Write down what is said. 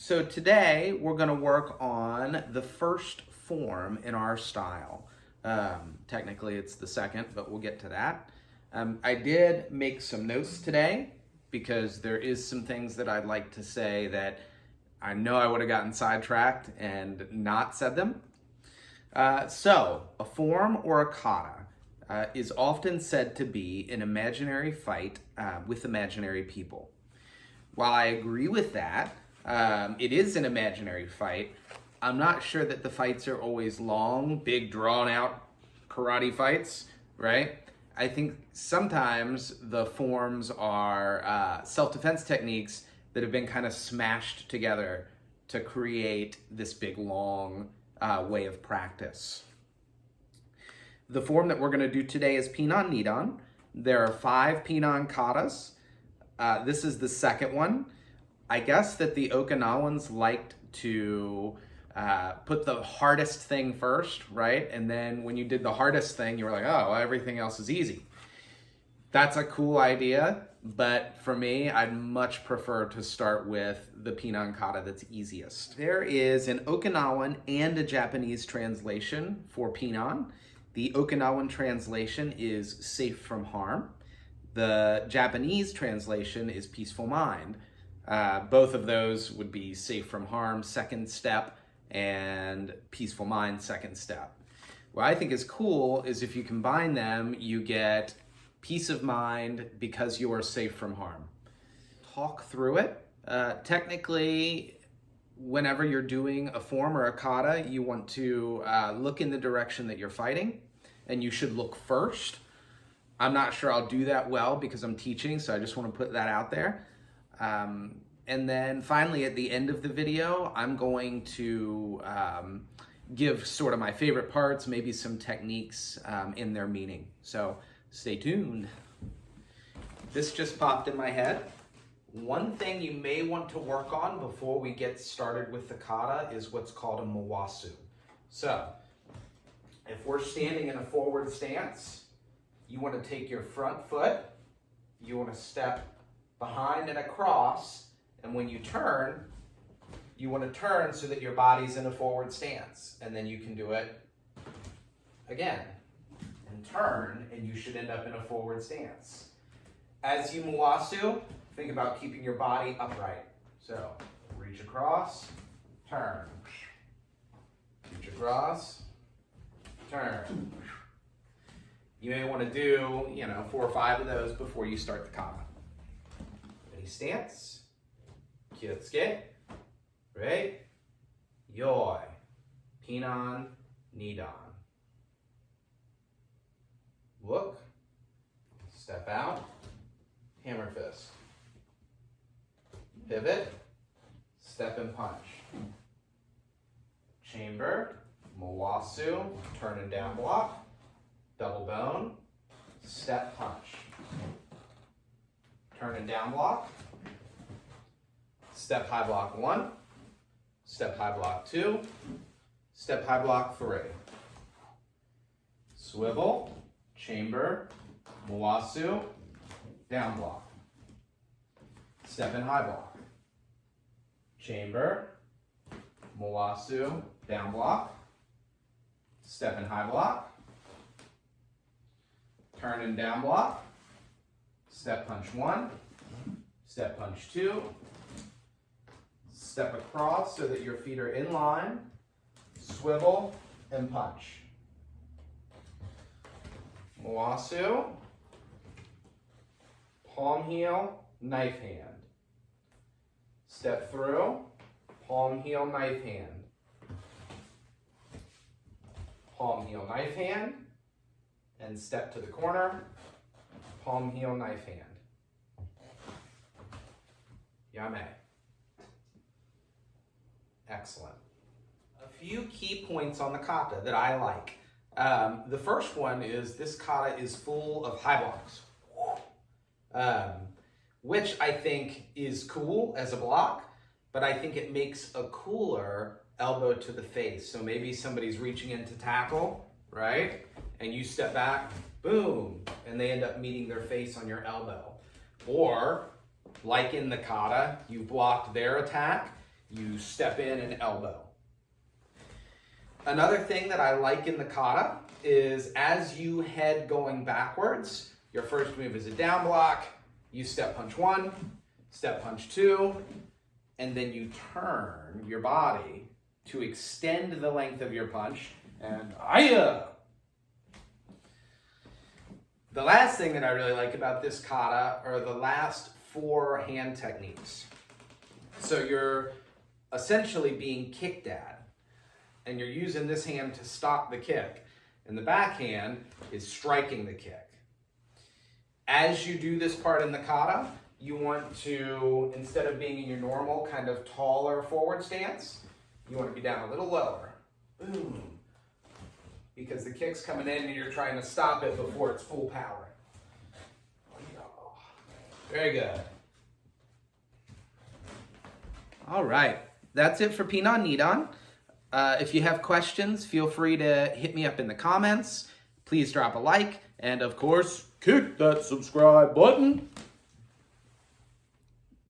So today we're going to work on the first form in our style. Technically it's the second, but we'll get to that. I did make some notes today because there is some things that I'd like to say that I know I would have gotten sidetracked and not said them. So a form or a kata is often said to be an imaginary fight with imaginary people. While I agree with that, it is an imaginary fight. I'm not sure that the fights are always long, big, drawn-out karate fights, right? I think sometimes the forms are self-defense techniques that have been kind of smashed together to create this big, long way of practice. The form that we're going to do today is Pinan Nidan. There are 5 Pinan katas. This is the second one. I guess that the Okinawans liked to put the hardest thing first, right? And then when you did the hardest thing, you were like, oh, well, everything else is easy. That's a cool idea, but for me, I'd much prefer to start with the Pinan kata that's easiest. There is an Okinawan and a Japanese translation for Pinan. The Okinawan translation is safe from harm. The Japanese translation is peaceful mind. Both of those would be safe from harm, second step, and peaceful mind, second step. What I think is cool is if you combine them, you get peace of mind because you are safe from harm. Talk through it. Technically, whenever you're doing a form or a kata, you want to look in the direction that you're fighting, and you should look first. I'm not sure I'll do that well because I'm teaching, so I just want to put that out there. And then finally, at the end of the video, I'm going to give sort of my favorite parts, maybe some techniques in their meaning. So stay tuned. This just popped in my head. One thing you may want to work on before we get started with the kata is what's called a mawasu. So if we're standing in a forward stance, you want to take your front foot, you want to step behind and across, and when you turn, you want to turn so that your body's in a forward stance. And then you can do it again, and turn, and you should end up in a forward stance. As you mawasu, think about keeping your body upright. So, reach across, turn. Reach across, turn. You may want to do, 4 or 5 of those before you start the kata. Ready, stance. Kyotsuke. Ready? Yoi. Pinan Nidan. Look. Step out. Hammer fist. Pivot. Step and punch. Chamber. Mawasu. Turn and down block. Double bone, step punch. Turn and down block. Step high block 1. Step high block 2. Step high block 3. Swivel, chamber, mawasu, down block. Step in high block. Chamber, mawasu, down block. Step in high block. Turn and down block, step punch 1, step punch 2, step across so that your feet are in line, swivel and punch. Mawasu, palm heel, knife hand. Step through, palm heel, knife hand. Palm heel, knife hand. And step to the corner, palm, heel, knife hand. Yame. Excellent. A few key points on the kata that I like. The first one is this kata is full of high blocks, which I think is cool as a block, but I think it makes a cooler elbow to the face. So maybe somebody's reaching in to tackle, right? And you step back, boom, and they end up meeting their face on your elbow. Or, like in the kata, you blocked their attack, you step in and elbow. Another thing that I like in the kata is as you head going backwards, your first move is a down block, you step punch 1, step punch 2, and then you turn your body to extend the length of your punch, and aya! The last thing that I really like about this kata are the last 4 hand techniques. So you're essentially being kicked at, and you're using this hand to stop the kick, and the back hand is striking the kick. As you do this part in the kata, you want to, instead of being in your normal kind of taller forward stance, you want to be down a little lower. Boom. Because the kick's coming in and you're trying to stop it before it's full power. Very good. All right, that's it for Pinan Nidan. If you have questions, feel free to hit me up in the comments. Please drop a like, and of course, kick that subscribe button.